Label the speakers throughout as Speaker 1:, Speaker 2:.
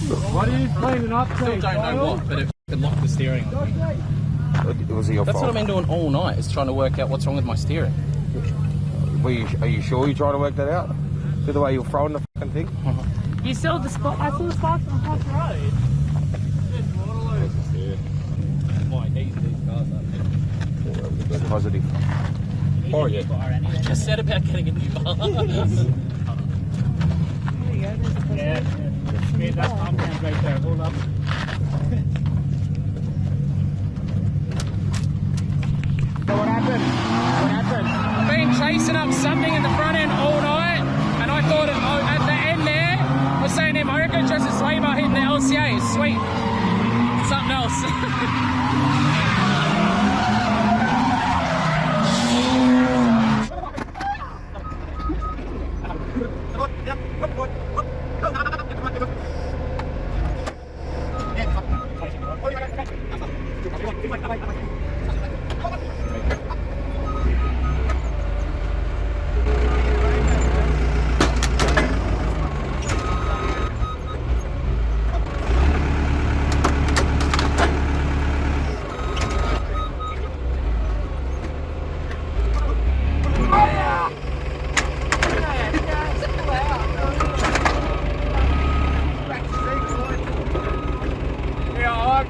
Speaker 1: What are you cleaning up to?
Speaker 2: Still don't know what, but it locked the steering on me.
Speaker 3: Was it your
Speaker 2: That's
Speaker 3: fault?
Speaker 2: what I've been doing all night, is trying to work out what's wrong with my steering.
Speaker 3: Are you sure you're trying to work that out? See the way you're throwing the fucking thing?
Speaker 1: You saw the spot. I saw the sparks on across the road.
Speaker 2: Might ease these cars up.
Speaker 3: Positive.
Speaker 2: Oh yeah. I just said about getting a new bar.
Speaker 1: Yeah, that compound right there. Hold up. So what happened? What happened?
Speaker 2: I've been chasing up something in the front end all night, and I thought at the end there, I was saying to him, I reckon it's just a sway bar hitting the LCA. It's sweet. Something else.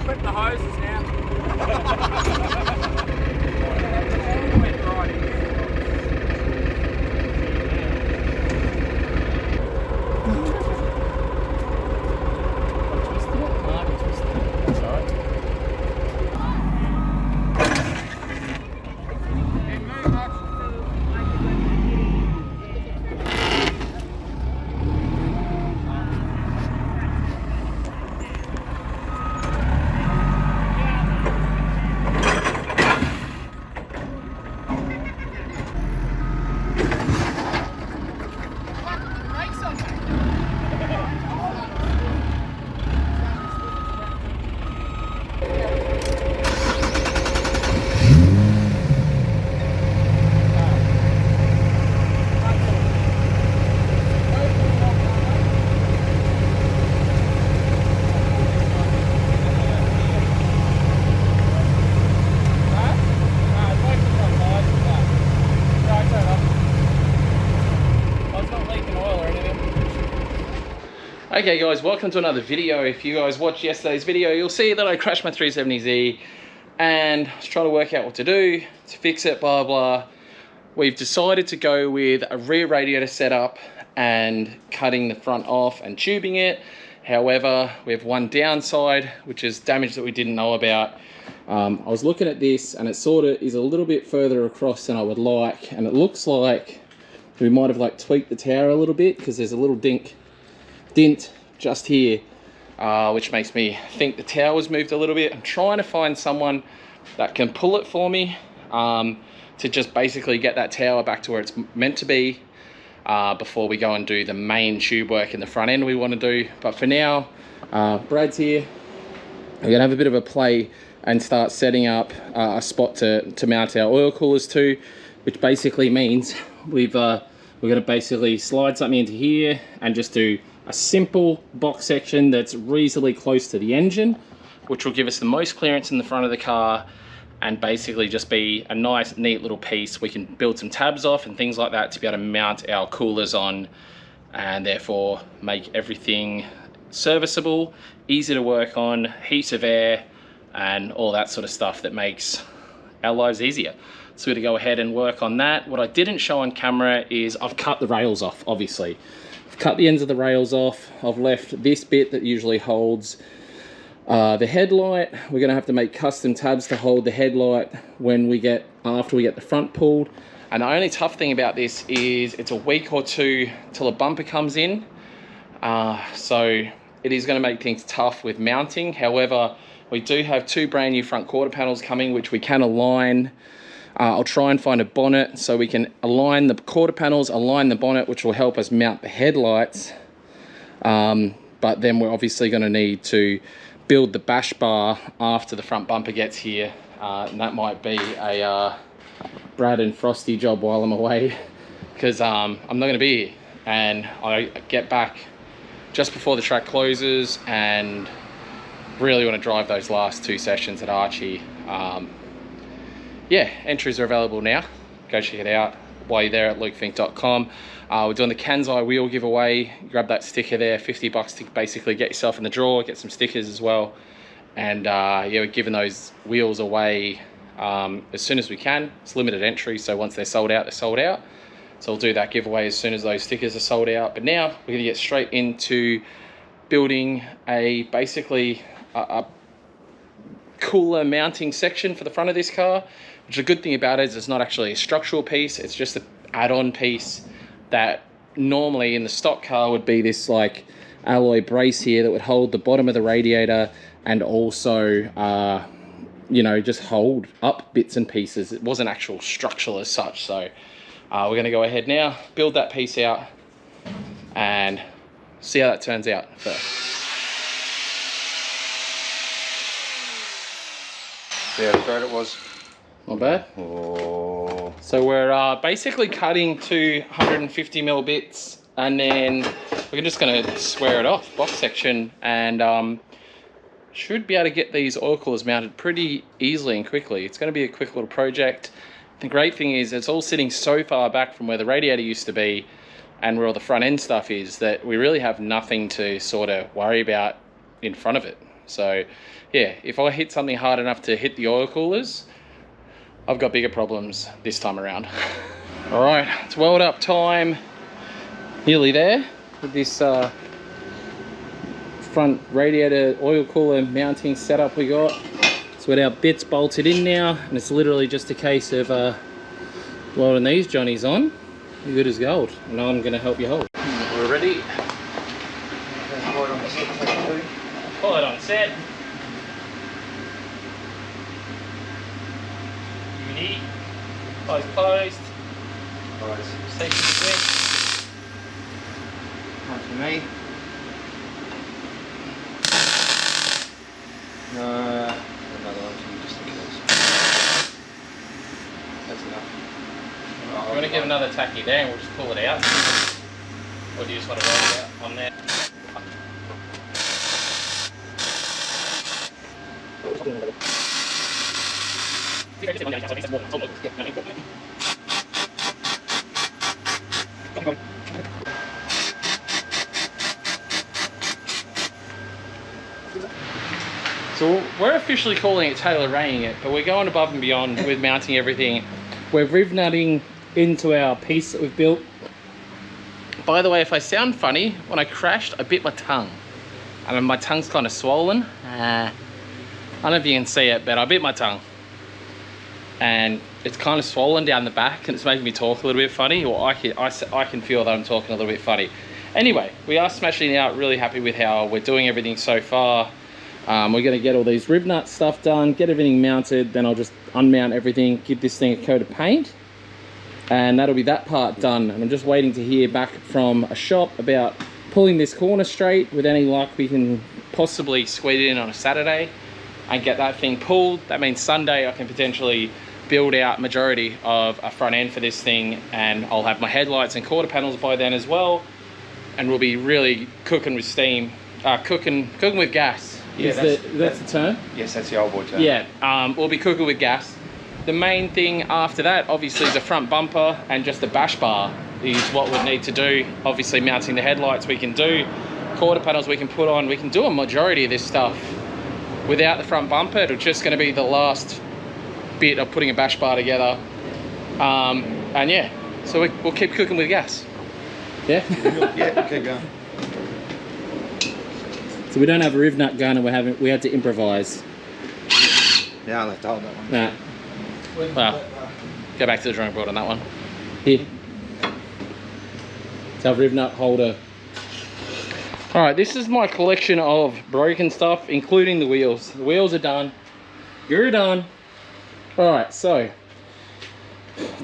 Speaker 1: Clip the hoses now.
Speaker 2: Okay guys, welcome to another video. If you guys watched yesterday's video, you'll see that I crashed my 370Z and I was trying to work out what to do to fix it, blah blah. We've decided to go with a rear radiator setup and cutting the front off and tubing it. However, we have one downside, which is damage that we didn't know about. I was looking at this and it sort of is a little bit further across than I would like, and it looks like we might have like tweaked the tower a little bit because there's a little dint just here, which makes me think the tower's moved a little bit. I'm trying to find someone that can pull it for me to just basically get that tower back to where it's meant to be before we go and do the main tube work in the front end we want to do. But for now, Brad's here. We're gonna have a bit of a play and start setting up a spot to mount our oil coolers to, which basically means we're gonna basically slide something into here and just do a simple box section that's reasonably close to the engine, which will give us the most clearance in the front of the car and basically just be a nice neat little piece we can build some tabs off and things like that to be able to mount our coolers on, and therefore make everything serviceable, easy to work on, heaps of air and all that sort of stuff that makes our lives easier. So we're gonna go ahead and work on that. What I didn't show on camera is I've cut the rails off, obviously. I've cut the ends of the rails off. I've left this bit that usually holds the headlight. We're gonna have to make custom tabs to hold the headlight after we get the front pulled. And the only tough thing about this is it's a week or two till a bumper comes in. So it is gonna make things tough with mounting. However, we do have two brand new front quarter panels coming, which we can align. I'll try and find a bonnet so we can align the quarter panels, align the bonnet, which will help us mount the headlights. But then we're obviously going to need to build the bash bar after the front bumper gets here. And that might be a Brad and Frosty job while I'm away, because I'm not going to be here. And I get back just before the track closes, and really want to drive those last 2 sessions at Archie. Yeah, entries are available now. Go check it out while you're there at lukefink.com. We're doing the Kansai wheel giveaway. Grab that sticker there, $50 to basically get yourself in the draw, get some stickers as well. And yeah, we're giving those wheels away as soon as we can. It's limited entry, so once they're sold out, they're sold out. So we'll do that giveaway as soon as those stickers are sold out. But now we're gonna get straight into building basically a cooler mounting section for the front of this car, which the good thing about it is it's not actually a structural piece, it's just an add-on piece that normally in the stock car would be this like alloy brace here that would hold the bottom of the radiator and also you know, just hold up bits and pieces. It wasn't actual structural as such. So we're gonna go ahead now, build that piece out and see how that turns out first.
Speaker 3: See how straight it was?
Speaker 2: Not bad.
Speaker 3: Oh.
Speaker 2: So we're basically cutting 250mm bits, and then we're just gonna square it off, box section, and should be able to get these oil coolers mounted pretty easily and quickly. It's gonna be a quick little project. The great thing is it's all sitting so far back from where the radiator used to be and where all the front end stuff is that we really have nothing to sort of worry about in front of it. So yeah, if I hit something hard enough to hit the oil coolers, I've got bigger problems this time around. All right, it's weld up time. Nearly there with this front radiator oil cooler mounting setup we got. So with our bits bolted in now, and it's literally just a case of welding these johnnies on. You're good as gold, and I'm gonna help you hold. We're ready. Pull it on set. Unity. Eyes closed. Safety switch.
Speaker 3: One for me. Another one for you just in case. That's enough.
Speaker 2: I'm going to give another tacky there and we'll just pull it out. Or do you just want to roll it out on there? So we're officially calling it tailor raying it, but we're going above and beyond with mounting everything. We're riv nutting into our piece that we've built. By the way, if I sound funny, when I crashed, I bit my tongue. I mean, my tongue's kind of swollen. I don't know if you can see it, but I bit my tongue. And it's kind of swollen down the back and it's making me talk a little bit funny, or I can feel that I'm talking a little bit funny. Anyway, we are smashing it out, really happy with how we're doing everything so far. We're gonna get all these rib nut stuff done, get everything mounted, then I'll just unmount everything, give this thing a coat of paint, and that'll be that part done. And I'm just waiting to hear back from a shop about pulling this corner straight. With any luck, we can possibly squeeze it in on a Saturday and get that thing pulled. That means Sunday I can potentially build out majority of a front end for this thing, and I'll have my headlights and quarter panels by then as well, and we'll be really cooking with steam, cooking with gas.
Speaker 3: Yeah,
Speaker 2: that's the term?
Speaker 3: Yes, that's the old boy term.
Speaker 2: Yeah, we'll be cooking with gas. The main thing after that, obviously, is a front bumper and just a bash bar is what we'd need to do. Obviously, mounting the headlights we can do, quarter panels we can put on. We can do a majority of this stuff without the front bumper. It's just going to be the last bit of putting a bash bar together. And yeah, so we'll keep cooking with gas. Yeah?
Speaker 3: Yeah, keep going.
Speaker 2: So we don't have a riv nut gun, and we had to improvise.
Speaker 3: Yeah, I'll have to hold that one.
Speaker 2: Nah. Well, go back to the drawing board on that one. Here. It's our riv nut holder. Alright, this is my collection of broken stuff, including the wheels. The wheels are done. You're done. Alright, so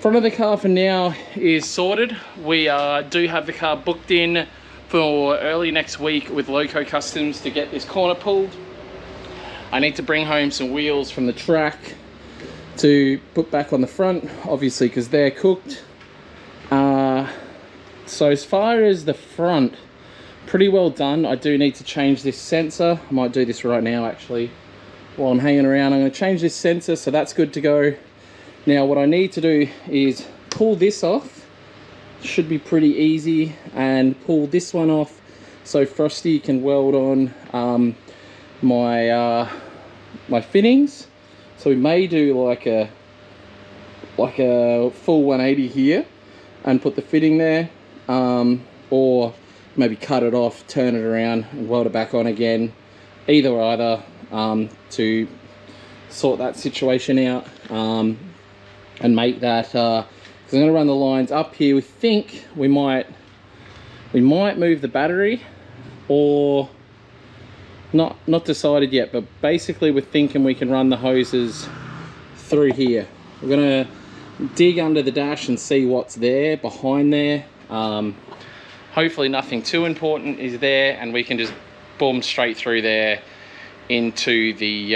Speaker 2: front of the car for now is sorted. We do have the car booked in for early next week with Loco Customs to get this corner pulled. I need to bring home some wheels from the track to put back on the front, obviously, because they're cooked. So as far as the front, pretty well done. I do need to change this sensor. I might do this right now actually while I'm hanging around. I'm going to change this sensor, so that's good to go. Now what I need to do is pull this off. Should be pretty easy, and pull this one off so Frosty can weld on my my fittings. So we may do like a full 180 here and put the fitting there, or maybe cut it off, turn it around and weld it back on again. Either to sort that situation out, and make that, because I'm going to run the lines up here. We think we might move the battery, or not decided yet, but basically we're thinking we can run the hoses through here. We're going to dig under the dash and see what's there behind there. Hopefully nothing too important is there, and we can just boom straight through there into the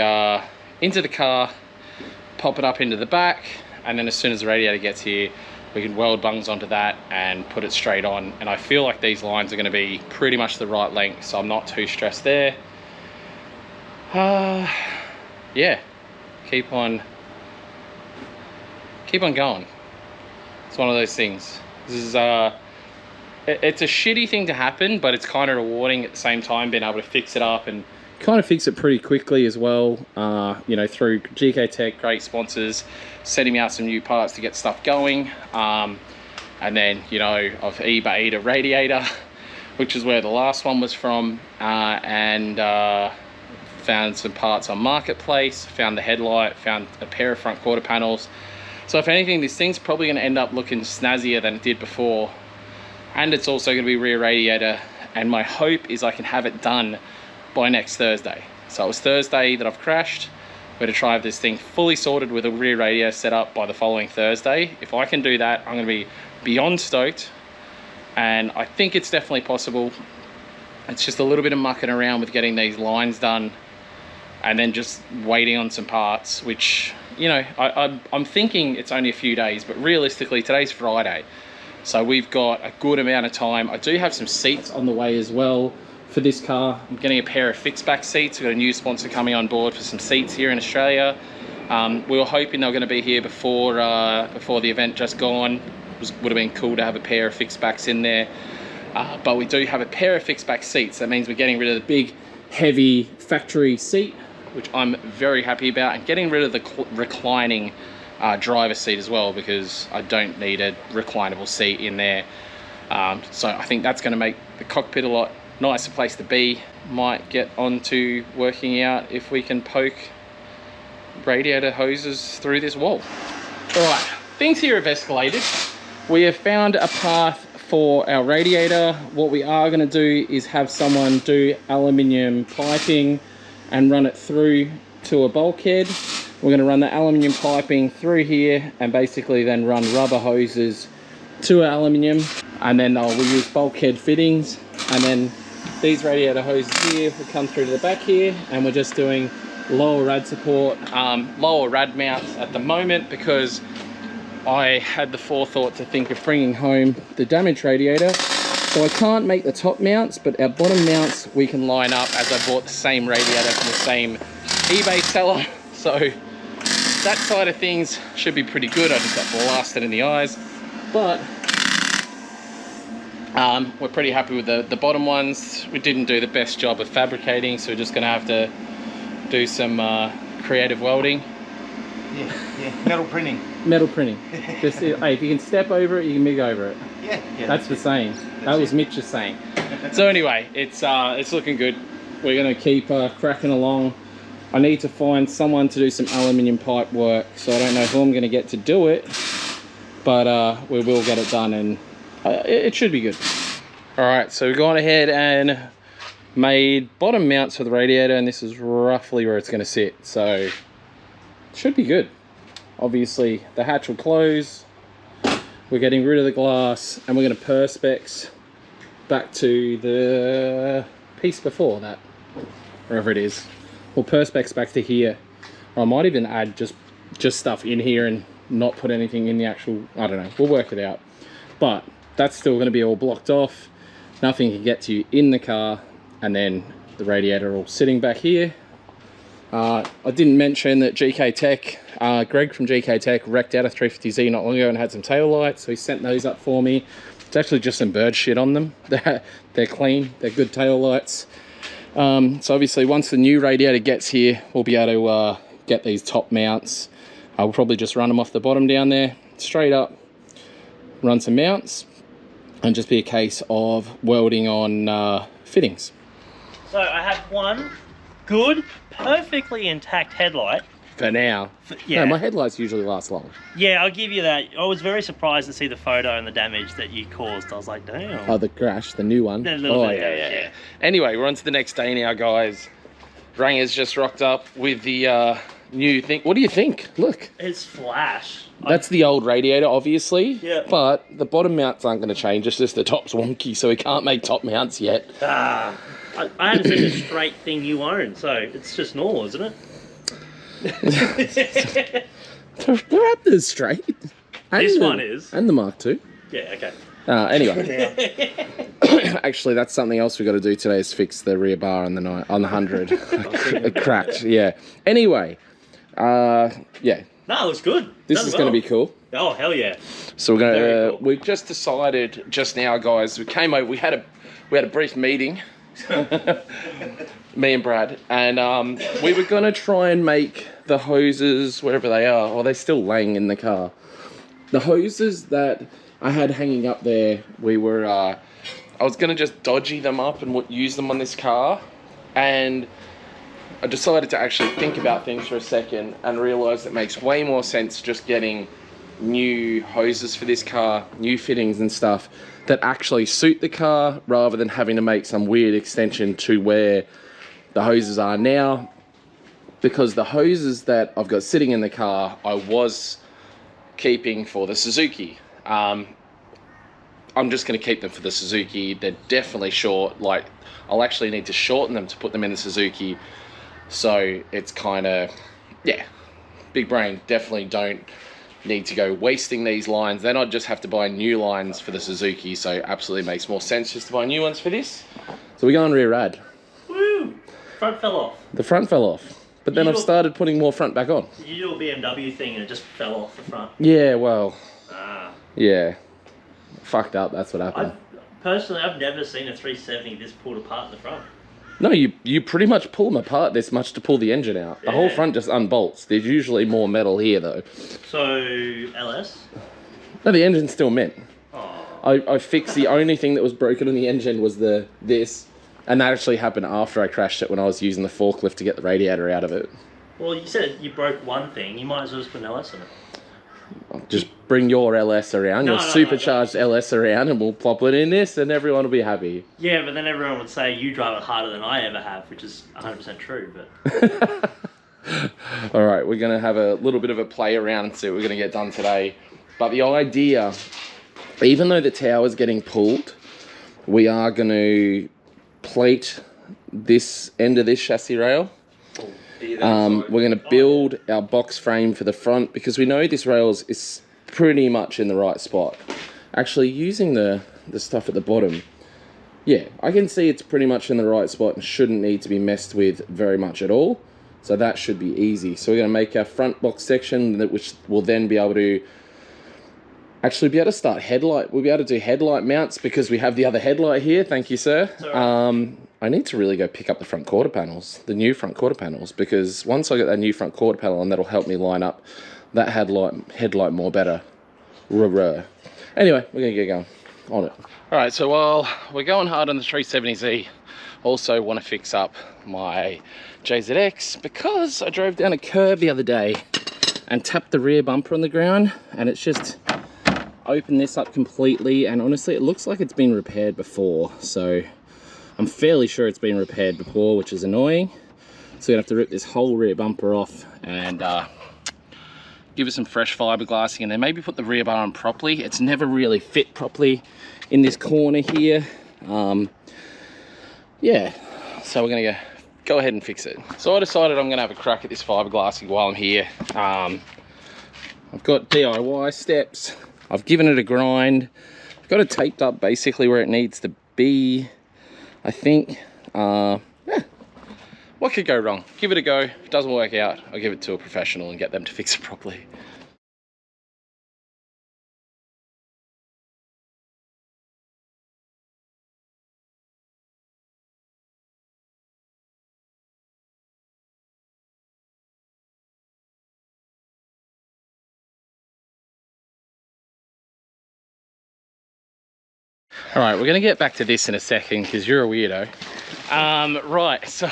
Speaker 2: car, pop it up into the back, and then as soon as the radiator gets here, we can weld bungs onto that and put it straight on. And I feel like these lines are going to be pretty much the right length, so I'm not too stressed there. Yeah, keep on going. It's one of those things. This is it's a shitty thing to happen, but it's kind of rewarding at the same time, being able to fix it up and kind of fix it pretty quickly as well. You know, through GK Tech, great sponsors, sending me out some new parts to get stuff going. And then, you know, I've eBayed a radiator, which is where the last one was from, and found some parts on Marketplace, found the headlight, found a pair of front quarter panels. So if anything, this thing's probably going to end up looking snazzier than it did before. And it's also going to be rear radiator, and my hope is I can have it done by next Thursday. So it was Thursday that I've crashed. We're going to try have this thing fully sorted with a rear radiator set up by the following Thursday. If I can do that, I'm going to be beyond stoked, and I think it's definitely possible. It's just a little bit of mucking around with getting these lines done, and then just waiting on some parts, which, you know, I'm thinking it's only a few days, but realistically today's Friday, so we've got a good amount of time. I do have some seats on the way as well for this car. I'm getting a pair of fixed back seats. We've got a new sponsor coming on board for some seats here in Australia. We were hoping they were going to be here before the event just gone. Would have been cool to have a pair of fixed backs in there, but we do have a pair of fixed back seats. That means we're getting rid of the big heavy factory seat, which I'm very happy about, and getting rid of the reclining driver's seat as well, because I don't need a reclinable seat in there. So I think that's going to make the cockpit a lot nicer place to be. Might get on to working out if we can poke radiator hoses through this wall. All right, things here have escalated. We have found a path for our radiator. What we are going to do is have someone do aluminium piping and run it through to a bulkhead. We're going to run the aluminium piping through here, and basically then run rubber hoses to aluminium, and then we'll use bulkhead fittings, and then these radiator hoses here will come through to the back here, and we're just doing lower rad support, lower rad mounts at the moment, because I had the forethought to think of bringing home the damaged radiator. So I can't make the top mounts, but our bottom mounts we can line up, as I bought the same radiator from the same eBay seller. So that side of things should be pretty good. I just got blasted in the eyes, but we're pretty happy with the bottom ones. We didn't do the best job of fabricating, so we're just going to have to do some creative welding.
Speaker 3: Yeah, metal printing.
Speaker 2: Metal printing. Just hey, if you can step over it, you can MIG over it.
Speaker 3: Yeah.
Speaker 2: That's the saying. That was Mitch's saying. So anyway, it's looking good. We're going to keep cracking along. I need to find someone to do some aluminium pipe work, so I don't know who I'm going to get to do it, but we will get it done, and it should be good. All right, so we've gone ahead and made bottom mounts for the radiator, and this is roughly where it's going to sit, so it should be good. Obviously the hatch will close, we're getting rid of the glass, and we're going to perspex back to the piece before that, wherever it is. We'll perspex back to here. Or I might even add just stuff in here and not put anything in the actual, I don't know, we'll work it out. But that's still going to be all blocked off. nothing can get to you in the car, and then the radiator all sitting back here. I didn't mention that GK Tech, Greg from GK Tech wrecked out a 350Z not long ago and had some tail lights, so he sent those up for me. It's actually just some bird shit on them. They're clean, they're good tail lights. So obviously once the new radiator gets here, we'll be able to get these top mounts. I'll probably just run them off the bottom down there, straight up, run some mounts, and just be a case of welding on fittings.
Speaker 1: So I have one good, perfectly intact headlight.
Speaker 2: For now.
Speaker 1: Yeah.
Speaker 2: No, my headlights usually last long.
Speaker 1: Yeah, I'll give you that. I was very surprised to see the photo and the damage that you caused. I was like, damn.
Speaker 2: Oh, the crash, the new one.
Speaker 1: Oh, yeah.
Speaker 2: Anyway, we're on to the next day now, guys. Ranger's just rocked up with the new thing. What do you think? Look.
Speaker 1: It's flash.
Speaker 2: That's the old radiator, obviously.
Speaker 1: Yeah.
Speaker 2: But the bottom mounts aren't going to change. It's just the top's wonky, so we can't make top mounts yet.
Speaker 1: I haven't seen a straight thing you own, so it's just normal, isn't it?
Speaker 2: The Raptor's straight. And
Speaker 1: This one is.
Speaker 2: And the Mark II.
Speaker 1: Yeah, okay.
Speaker 2: Anyway. Actually, that's something else we got to do today is fix the rear bar on the 100. It cracked, yeah. Anyway, yeah.
Speaker 1: No, it looks good.
Speaker 2: This is going to be cool.
Speaker 1: Oh, hell yeah.
Speaker 2: So we're going to,
Speaker 1: Cool.
Speaker 2: we've just decided just now, guys, we came over, we had a brief meeting, me and Brad, and we were going to try and make the hoses, wherever they are, or they're still laying in the car. The hoses that I had hanging up there, I was going to just dodgy them up and use them on this car, and I decided to actually think about things for a second and realised it makes way more sense just getting new hoses for this car, new fittings and stuff that actually suit the car rather than having to make some weird extension to where the hoses are now, because the hoses that I've got sitting in the car I was keeping for the Suzuki. I'm just going to keep them for the Suzuki. They're definitely short. Like, I'll actually need to shorten them to put them in the Suzuki, so it's kind of, yeah, big brain. Definitely don't need to go wasting these lines. Then I'd just have to buy new lines for the Suzuki, so absolutely makes more sense just to buy new ones for this. So we're going rear rad.
Speaker 1: Woo! Front fell off.
Speaker 2: The front fell off, but then I've started putting more front back on.
Speaker 1: Did you do a BMW thing and it just fell off the front?
Speaker 2: Yeah, well,
Speaker 1: Ah.
Speaker 2: yeah, fucked up, that's what happened.
Speaker 1: Personally, I've never seen a 370 this pulled apart in the front.
Speaker 2: No, you pretty much pull them apart this much to pull the engine out. The whole front just unbolts. There's usually more metal here though.
Speaker 1: So, LS?
Speaker 2: No, the engine's still mint.
Speaker 1: Oh.
Speaker 2: I fixed the only thing that was broken on the engine was this, and that actually happened after I crashed it when I was using the forklift to get the radiator out of it.
Speaker 1: Well, you said you broke one thing. You might as well just put an LS in it.
Speaker 2: Just bring your LS around, your supercharged LS around, and we'll plop it in this, and everyone will be happy.
Speaker 1: Yeah, but then everyone would say you drive it harder than I ever have, which is 100% true. But
Speaker 2: all right, we're gonna have a little bit of a play around and see what we're gonna get done today. But the idea, even though the tower's getting pulled, we are gonna plate this end of this chassis rail. We're going to build our box frame for the front because we know this rail is pretty much in the right spot. Actually, using the stuff at the bottom, yeah, I can see it's pretty much in the right spot and shouldn't need to be messed with very much at all. So that should be easy. So we're going to make our front box section, which will then be able to actually be able to start headlight. We'll be able to do headlight mounts because we have the other headlight here. Thank you, sir. I need to really go pick up the front quarter panels, the new front quarter panels, because once I get that new front quarter panel on, that'll help me line up that headlight more better. Anyway, we're going to get going on it. All right, so while we're going hard on the 370Z, also want to fix up my JZX because I drove down a curve the other day and tapped the rear bumper on the ground, and it's just opened this up completely, and honestly it looks like it's been repaired before, so I'm fairly sure it's been repaired before, which is annoying. So we're gonna have to rip this whole rear bumper off and give it some fresh fiberglassing, and then maybe put the rear bar on properly. It's never really fit properly in this corner here. Yeah, so we're gonna go ahead and fix it. So I decided I'm gonna have a crack at this fiberglassing while I'm here. I've got DIY steps. I've given it a grind. I've got it taped up basically where it needs to be, I think. Yeah. What could go wrong? Give it a go. If it doesn't work out, I'll give it to a professional and get them to fix it properly. All right, we're gonna get back to this in a second because you're a weirdo. Right, so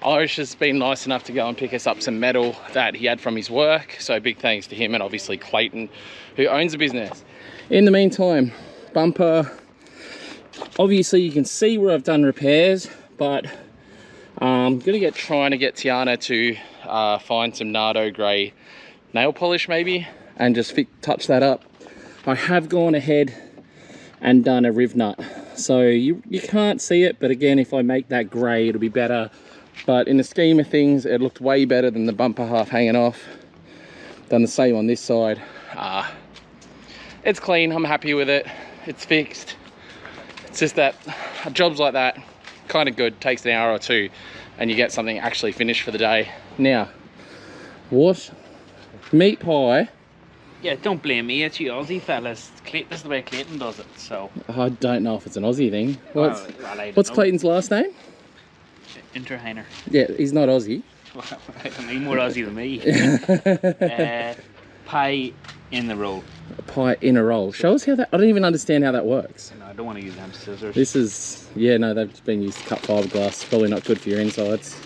Speaker 2: Irish has been nice enough to go and pick us up some metal that he had from his work. So big thanks to him, and obviously Clayton, who owns the business. In the meantime, bumper, obviously you can see where I've done repairs, but I'm gonna trying to get Tiana to find some Nardo grey nail polish maybe, and just touch that up. I have gone ahead and done a riv nut, so you can't see it, but again, if I make that grey it'll be better. But in the scheme of things, it looked way better than the bumper half hanging off. Done the same on this side. It's clean, I'm happy with it, it's fixed. It's just that jobs like that, kind of good, takes an hour or two and you get something actually finished for the day. Now, what? Meat pie.
Speaker 4: Yeah, don't blame me, it's you Aussie fellas. This is the way Clayton does it, so.
Speaker 2: I don't know if it's an Aussie thing.
Speaker 4: Well,
Speaker 2: What's Clayton's last name?
Speaker 4: Interheiner.
Speaker 2: Yeah, he's not Aussie.
Speaker 4: He's more Aussie than me. Pie in the roll.
Speaker 2: A pie in a roll. Show us how that, I don't even understand how that works.
Speaker 4: No, I don't want to use them scissors.
Speaker 2: This is, yeah, no, they've been used to cut fiberglass. Probably not good for your insides.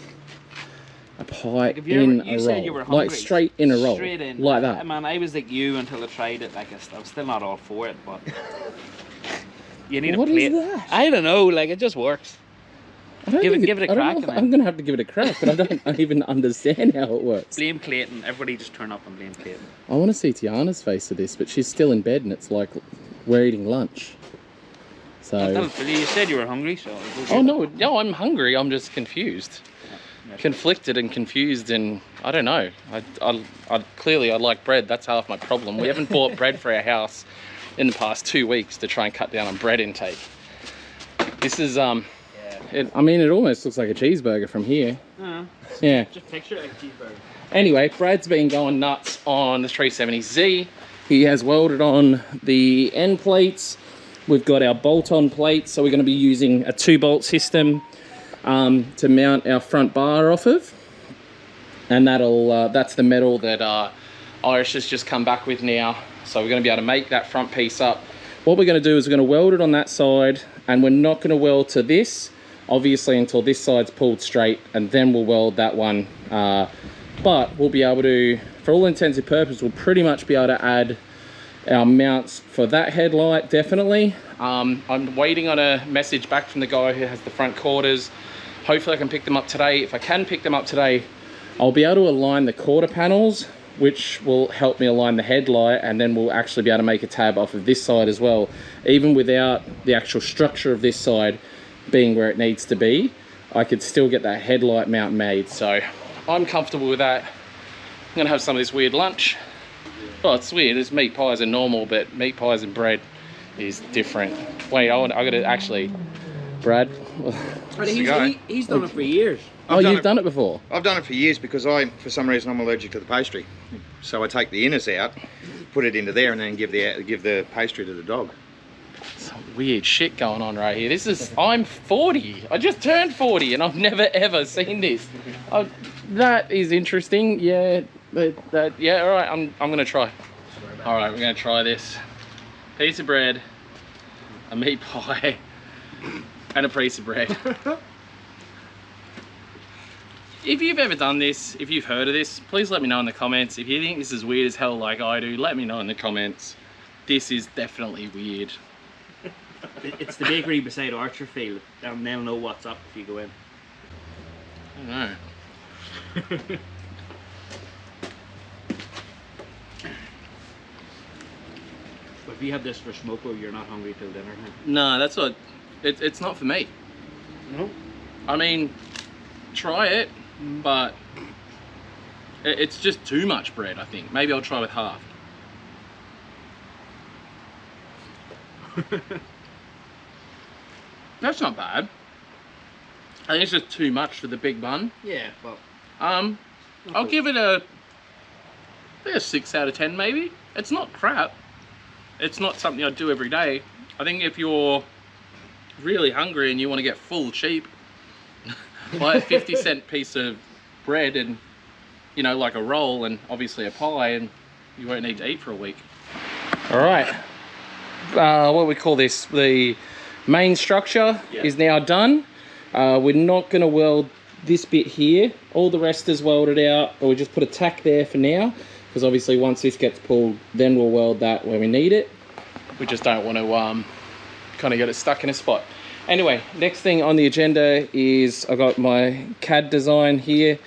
Speaker 2: A pie in a roll. Like straight in a roll.
Speaker 4: Straight in.
Speaker 2: Like that.
Speaker 4: Man, I was like you until I tried it. Like I was still not all for it, but you need a plate.
Speaker 2: What is that?
Speaker 4: I don't know, like it just works. Give it a crack.
Speaker 2: I'm gonna have to give it a crack, but I don't even understand how it works.
Speaker 4: Blame Clayton. Everybody just turn up and blame Clayton.
Speaker 2: I want to see Tiana's face for this, but she's still in bed and it's like we're eating lunch. So.
Speaker 4: You said you were hungry, so.
Speaker 2: Oh no, I'm hungry. I'm just confused. Conflicted and confused, and I don't know. Clearly I like bread. That's half my problem. We haven't bought bread for our house in the past 2 weeks to try and cut down on bread intake. This is I mean, it almost looks like a cheeseburger from here. Yeah.
Speaker 4: Just picture it like a cheeseburger.
Speaker 2: Anyway, Brad's been going nuts on the 370Z. He has welded on the end plates. We've got our bolt-on plates, so we're going to be using a 2-bolt system to mount our front bar off of, and that's the metal that Irish has just come back with now. So we're going to be able to make that front piece up. What we're going to do is we're going to weld it on that side, and we're not going to weld to this obviously until this side's pulled straight, and then we'll weld that one. But we'll be able to, for all intents and purposes, we'll pretty much be able to add our mounts for that headlight, definitely. I'm waiting on a message back from the guy who has the front quarters. Hopefully I can pick them up today. If I can pick them up today, I'll be able to align the quarter panels, which will help me align the headlight, and then we'll actually be able to make a tab off of this side as well. Even without the actual structure of this side being where it needs to be, I could still get that headlight mount made. So I'm comfortable with that. I'm gonna have some of this weird lunch. Oh, it's weird, it's meat pies are normal, but meat pies and bread is different. Wait, I gotta actually, Brad.
Speaker 4: He's done it for years.
Speaker 2: You've done it before?
Speaker 3: I've done it for years because for some reason I'm allergic to the pastry. So I take the inners out, put it into there, and then give the pastry to the dog.
Speaker 2: Some weird shit going on right here. I'm 40. I just turned 40 and I've never ever seen this. That is interesting. Yeah, yeah, all right, I'm gonna try. All right, we're gonna try this. Piece of bread, a meat pie, and a piece of bread. If you've ever done this, if you've heard of this, please let me know in the comments. If you think this is weird as hell like I do, let me know in the comments. This is definitely weird.
Speaker 4: It's the bakery beside Archerfield, and they'll know what's up if you go in.
Speaker 2: I don't know.
Speaker 4: But if you have this for smoko, you're not hungry till dinner time.
Speaker 2: No, that's what. It's not for me.
Speaker 4: No.
Speaker 2: I mean, try it, but it's just too much bread. I think maybe I'll try with half. That's not bad. I think it's just too much for the big bun.
Speaker 4: Yeah, but
Speaker 2: I'll give it a 6 out of 10 maybe. It's not crap. It's not something I do every day. I think if you're really hungry and you want to get full cheap, buy a 50-cent piece of bread and, you know, like a roll and obviously a pie, and you won't need to eat for a week. All right. What we call this, the main structure is now done. We're not going to weld this bit here. All the rest is welded out, but we just put a tack there for now, because obviously once this gets pulled, then we'll weld that where we need it. We just don't want to kind of get it stuck in a spot. Anyway, next thing on the agenda is I got my CAD design here.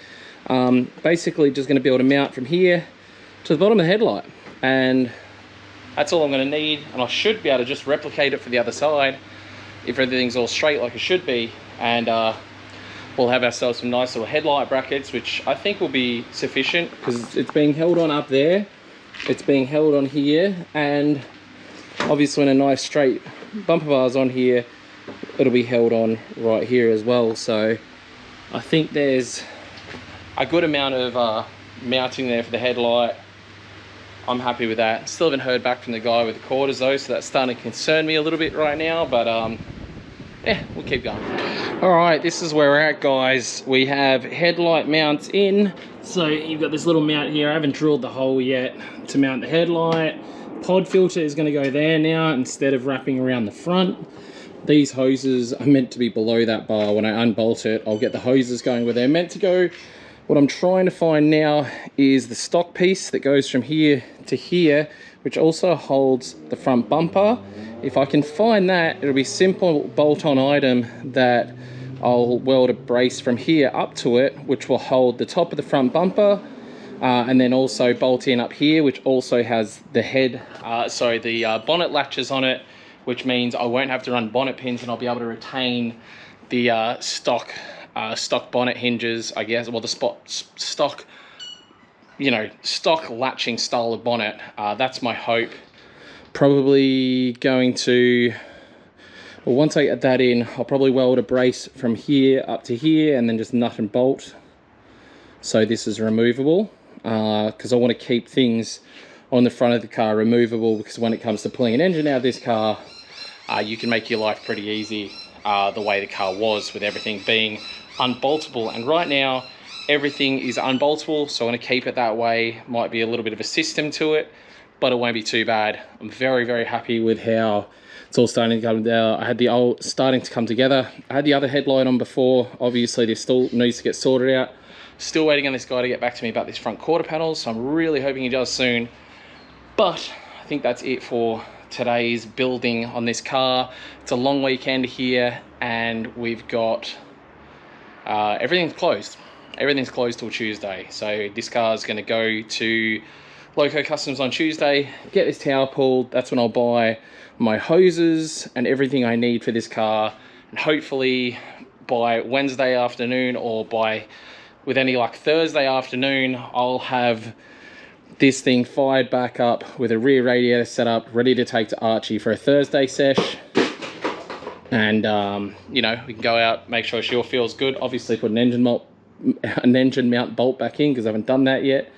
Speaker 2: Basically just going to build a mount from here to the bottom of the headlight, and that's all I'm going to need, and I should be able to just replicate it for the other side if everything's all straight like it should be, and we'll have ourselves some nice little headlight brackets, which I think will be sufficient because it's being held on up there, it's being held on here, and obviously when a nice straight bumper bar's on here, it'll be held on right here as well. So I think there's a good amount of mounting there for the headlight. I'm happy with that. Still haven't heard back from the guy with the quarters though, so that's starting to concern me a little bit right now, but yeah, we'll keep going. All right, this is where we're at, guys. We have headlight mounts in. So you've got this little mount here. I haven't drilled the hole yet to mount the headlight. Pod filter is going to go there now instead of wrapping around the front. These hoses are meant to be below that bar. When I unbolt it, I'll get the hoses going where they're meant to go. What I'm trying to find now is the stock piece that goes from here to here, which also holds the front bumper. If I can find that, it'll be a simple bolt-on item that I'll weld a brace from here up to it, which will hold the top of the front bumper, and then also bolt in up here, which also has the bonnet latches on it, which means I won't have to run bonnet pins, and I'll be able to retain the stock bonnet hinges, I guess, well, the stock, you know, stock latching style of bonnet. That's my hope. Probably going to, well, once I get that in, I'll probably weld a brace from here up to here and then just nut and bolt. So this is removable, because I want to keep things on the front of the car removable, because when it comes to pulling an engine out of this car, you can make your life pretty easy the way the car was, with everything being unboltable. And right now everything is unboltable, so I want to keep it that way. Might be a little bit of a system to it, but it won't be too bad. I'm very, very happy with how it's all starting to come down. I had the old starting to come together. I had the other headlight on before. Obviously this still needs to get sorted out. Still waiting on this guy to get back to me about this front quarter panel, so I'm really hoping he does soon. But I think that's it for today's building on this car. It's a long weekend here, and we've got everything's closed. Everything's closed till Tuesday. So this car is going to go to Loco Customs on Tuesday, get this tower pulled. That's when I'll buy my hoses and everything I need for this car, and hopefully by Wednesday afternoon, or with any luck Thursday afternoon, I'll have this thing fired back up with a rear radiator set up, ready to take to Archie for a Thursday sesh. And you know, we can go out, make sure she all feels good. Obviously put an engine mount bolt back in, because I haven't done that yet.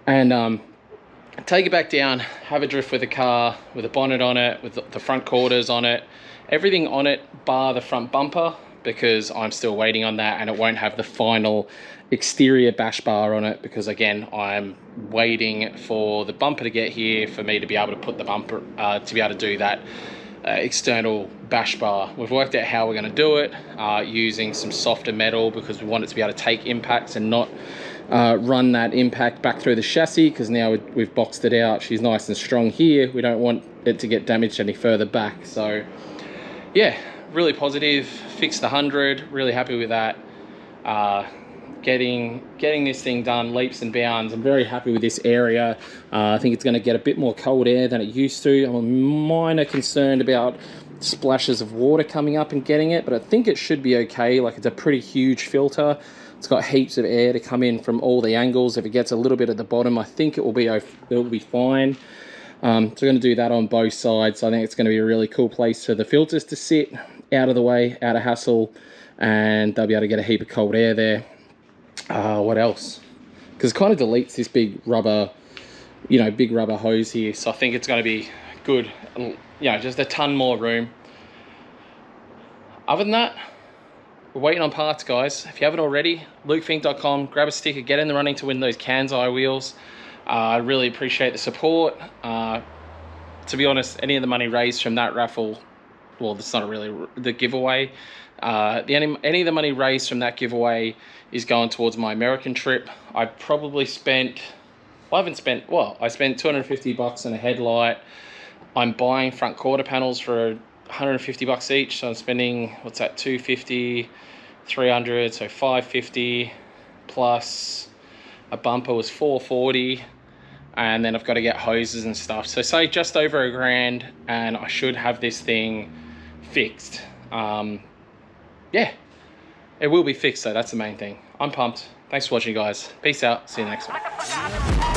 Speaker 2: And take it back down, have a drift with the car, with the bonnet on it, with the front quarters on it, everything on it bar the front bumper, because I'm still waiting on that, and it won't have the final exterior bash bar on it, because again, I'm waiting for the bumper to get here for me to be able to put the bumper, to be able to do that external bash bar. We've worked out how we're going to do it, using some softer metal, because we want it to be able to take impacts and not run that impact back through the chassis, because now we've boxed it out. She's nice and strong here. We don't want it to get damaged any further back. So yeah, really positive. Fixed the 100, really happy with that. Getting this thing done leaps and bounds. I'm very happy with this area. I think it's going to get a bit more cold air than it used to. I'm a minor concerned about splashes of water coming up and getting it, but I think it should be okay. Like, it's a pretty huge filter. It's got heaps of air to come in from all the angles. If it gets a little bit at the bottom, I think it will be fine. So we're going to do that on both sides. I think it's going to be a really cool place for the filters to sit. out of the way, out of hassle, and they'll be able to get a heap of cold air there. What else? Because it kind of deletes this big rubber, you know, big rubber hose here. So I think it's going to be good. You know, just a ton more room. Other than that, we're waiting on parts, guys. If you haven't already, lukefink.com, grab a sticker, get in the running to win those Kansai wheels. I really appreciate the support. To be honest, any of the money raised from that raffle, well, that's not really the giveaway. Any of the money raised from that giveaway is going towards my American trip. I probably spent, well, I spent 250 bucks on a headlight. I'm buying front quarter panels for 150 bucks each. So I'm spending, what's that, 250, 300, so 550 plus a bumper was 440. And then I've got to get hoses and stuff. So say just over $1,000 and I should have this thing fixed. Yeah, it will be fixed, so that's the main thing. I'm pumped. Thanks for watching, guys. Peace out. See you next one.